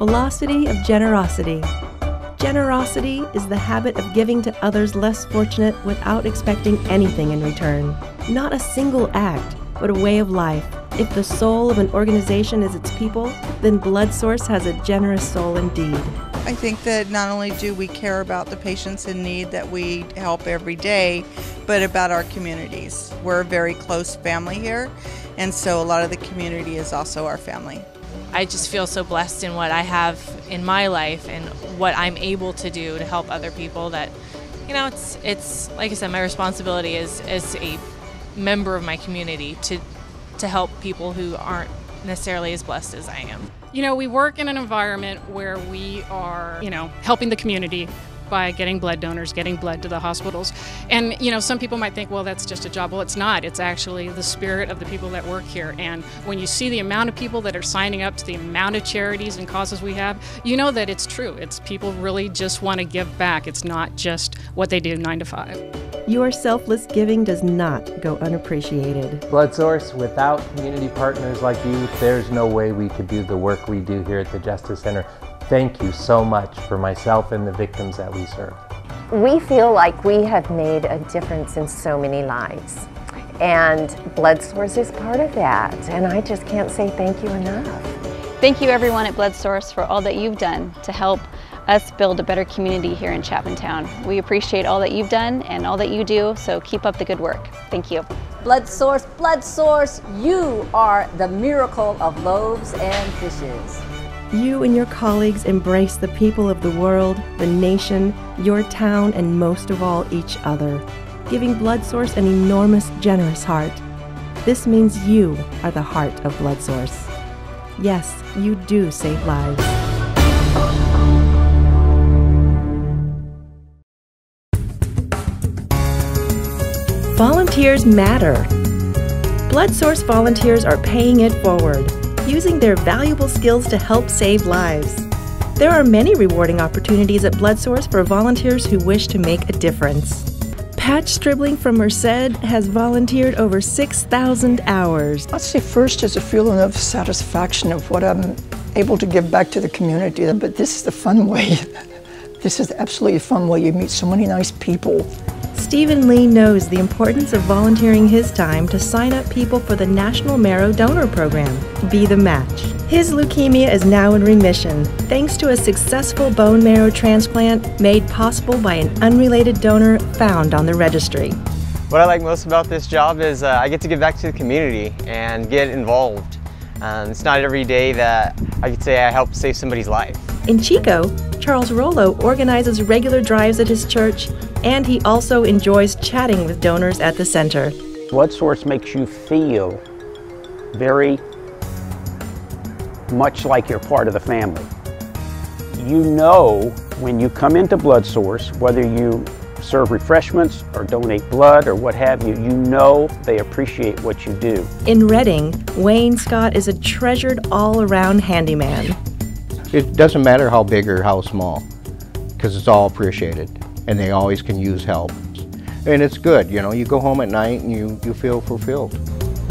Velocity of generosity. Generosity is the habit of giving to others less fortunate without expecting anything in return. Not a single act, but a way of life. If the soul of an organization is its people, then Blood Source has a generous soul indeed. I think that not only do we care about the patients in need that we help every day, but about our communities. We're a very close family here, and so a lot of the community is also our family. I just feel so blessed in what I have in my life and what I'm able to do to help other people that, you know, it's like I said, my responsibility is as a member of my community to help people who aren't necessarily as blessed as I am. You know, we work in an environment where we are, helping the community by getting blood donors, getting blood to the hospitals. And, some people might think, well, that's just a job. Well, it's not. It's actually the spirit of the people that work here. And when you see the amount of people that are signing up to the amount of charities and causes we have, you know that it's true. It's people really just want to give back. It's not just what they do 9 to 5. Your selfless giving does not go unappreciated. Blood Source, without community partners like you, there's no way we could do the work we do here at the Justice Center. Thank you so much for myself and the victims that we serve. We feel like we have made a difference in so many lives, and Blood Source is part of that, and I just can't say thank you enough. Thank you everyone at Blood Source for all that you've done to help us build a better community here in Chapman Town. We appreciate all that you've done and all that you do, so keep up the good work. Thank you. Blood Source, you are the miracle of loaves and fishes. You and your colleagues embrace the people of the world, the nation, your town, and most of all, each other, giving Blood Source an enormous, generous heart. This means you are the heart of Blood Source. Yes, you do save lives. Volunteers matter. Blood Source volunteers are paying it forward, using their valuable skills to help save lives. There are many rewarding opportunities at Blood Source for volunteers who wish to make a difference. Patch Stribling from Merced has volunteered over 6,000 hours. I'd say first is a feeling of satisfaction of what I'm able to give back to the community, but this is the fun way. This is absolutely a fun way. You meet so many nice people. Stephen Lee knows the importance of volunteering his time to sign up people for the National Marrow Donor Program, Be the Match. His leukemia is now in remission, thanks to a successful bone marrow transplant made possible by an unrelated donor found on the registry. What I like most about this job is I get to give back to the community and get involved. It's not every day that I could say I helped save somebody's life. In Chico, Charles Rollo organizes regular drives at his church, and he also enjoys chatting with donors at the center. Blood Source makes you feel very much like you're part of the family. You know when you come into Blood Source, whether you serve refreshments or donate blood or what have you, you know they appreciate what you do. In Reading, Wayne Scott is a treasured all-around handyman. It doesn't matter how big or how small, because it's all appreciated, and they always can use help. And it's good, you go home at night and you feel fulfilled.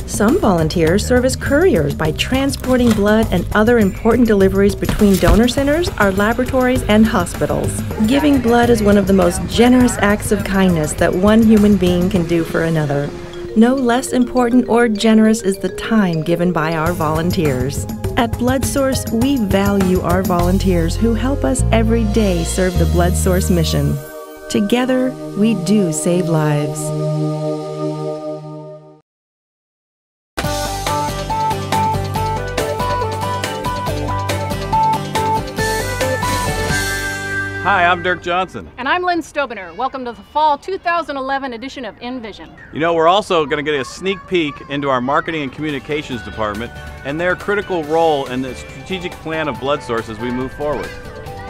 Some volunteers serve as couriers by transporting blood and other important deliveries between donor centers, our laboratories, and hospitals. Giving blood is one of the most generous acts of kindness that one human being can do for another. No less important or generous is the time given by our volunteers. At Blood Source, we value our volunteers who help us every day serve the Blood Source mission. Together, we do save lives. Hi, I'm Dirk Johnson. And I'm Lynn Stobener. Welcome to the fall 2011 edition of InVision. We're also going to get a sneak peek into our marketing and communications department and their critical role in the strategic plan of Blood Source as we move forward.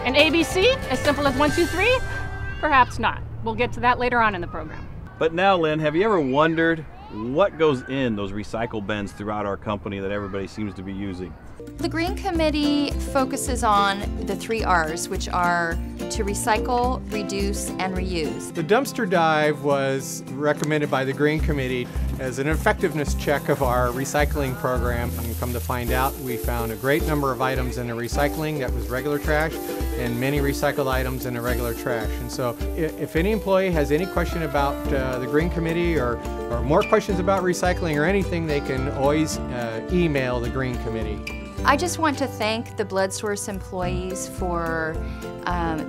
And ABC, as simple as 1, 2, 3? Perhaps not. We'll get to that later on in the program. But now, Lynn, have you ever wondered what goes in those recycle bins throughout our company that everybody seems to be using? The Green Committee focuses on the 3 R's, which are to recycle, reduce, and reuse. The dumpster dive was recommended by the Green Committee, as an effectiveness check of our recycling program. And come to find out, we found a great number of items in the recycling that was regular trash and many recycled items in the regular trash. And so if any employee has any question about the Green Committee or more questions about recycling or anything, they can always email the Green Committee. I just want to thank the BloodSource employees for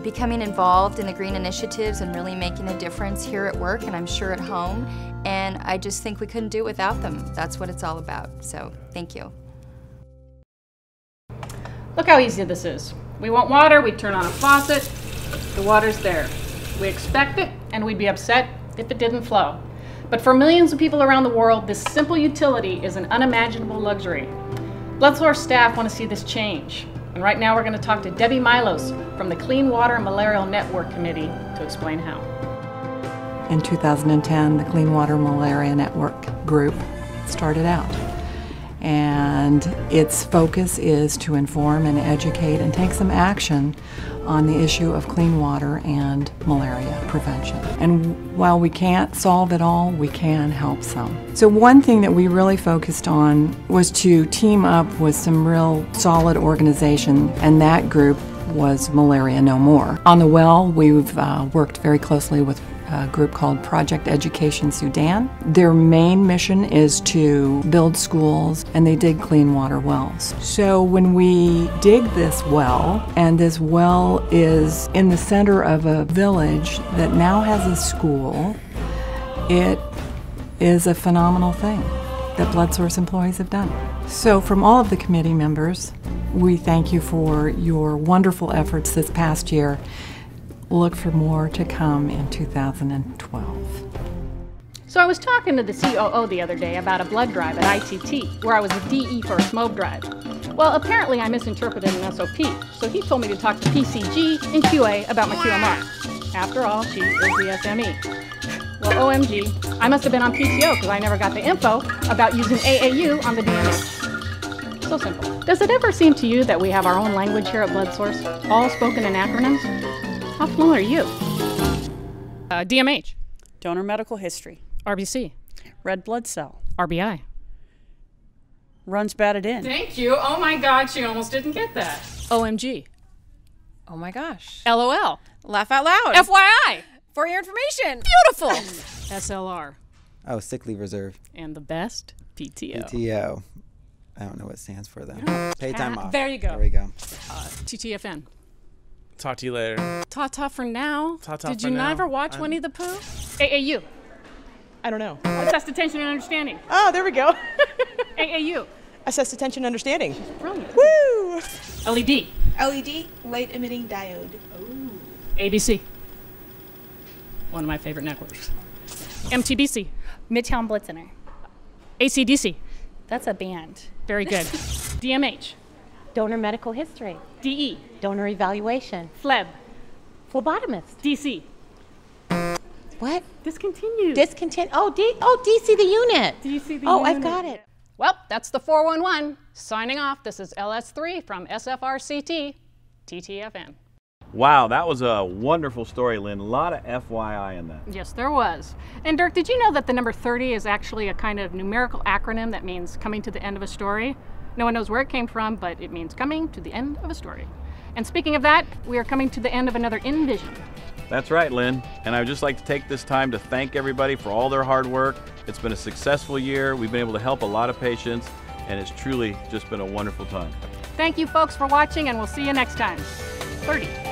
becoming involved in the green initiatives and really making a difference here at work, and I'm sure at home. And I just think we couldn't do it without them. That's what it's all about. So thank you. Look how easy this is. We want water, we turn on a faucet, the water's there. We expect it, and we'd be upset if it didn't flow. But for millions of people around the world, this simple utility is an unimaginable luxury. BloodSource staff want to see this change. And right now we're going to talk to Debbie Milos from the Clean Water Malarial Network Committee to explain how. In 2010, the Clean Water Malaria Network group started out. And its focus is to inform and educate and take some action on the issue of clean water and malaria prevention. And while we can't solve it all, we can help some. So one thing that we really focused on was to team up with some real solid organization, and that group was Malaria No More. On the well, we've worked very closely with a group called Project Education Sudan. Their main mission is to build schools, and they dig clean water wells. So when we dig this well, and this well is in the center of a village that now has a school, it is a phenomenal thing that BloodSource employees have done. So from all of the committee members, we thank you for your wonderful efforts this past year. Look for more to come in 2012. So I was talking to the COO the other day about a blood drive at ITT, where I was a DE for a smoke drive. Well, apparently I misinterpreted an SOP, so he told me to talk to PCG and QA about my QMR. After all, she is the SME. Well, OMG, I must have been on PTO because I never got the info about using AAU on the DMH. So simple. Does it ever seem to you that we have our own language here at BloodSource, all spoken in acronyms? How fluent are you? DMH. Donor medical history. RBC. Red blood cell. RBI. Runs batted in. Thank you. Oh my God, she almost didn't get that. OMG. Oh my gosh. LOL. Laugh out loud. FYI. For your information. Beautiful. SLR. Oh, sick leave reserve. And the best, PTO. PTO. I don't know what it stands for though. Pay time off. There you go. There we go. TTFN. Talk to you later. Ta-ta for now. Ta-ta Did for you now. never watch Winnie the Pooh? AAU. I don't know. Assessed attention and understanding. Oh, there we go. AAU. Assessed attention and understanding. Brilliant. Woo! LED. LED, light emitting diode. Ooh. ABC. One of my favorite networks. MTBC. Midtown Blood Center. ACDC. That's a band. Very good. DMH. Donor medical history. DE. Donor evaluation. Phleb. Phlebotomist. DC. What? Discontinued. DC the unit. DC the unit. Oh, I've got it. Well, that's the 411. Signing off. This is LS3 from SFRCT, TTFN. Wow, that was a wonderful story, Lynn. A lot of FYI in that. Yes, there was. And Dirk, did you know that the number 30 is actually a kind of numerical acronym that means coming to the end of a story? No one knows where it came from, but it means coming to the end of a story. And speaking of that, we are coming to the end of another InVision. That's right, Lynn. And I would just like to take this time to thank everybody for all their hard work. It's been a successful year. We've been able to help a lot of patients, and it's truly just been a wonderful time. Thank you folks for watching, and we'll see you next time. 30.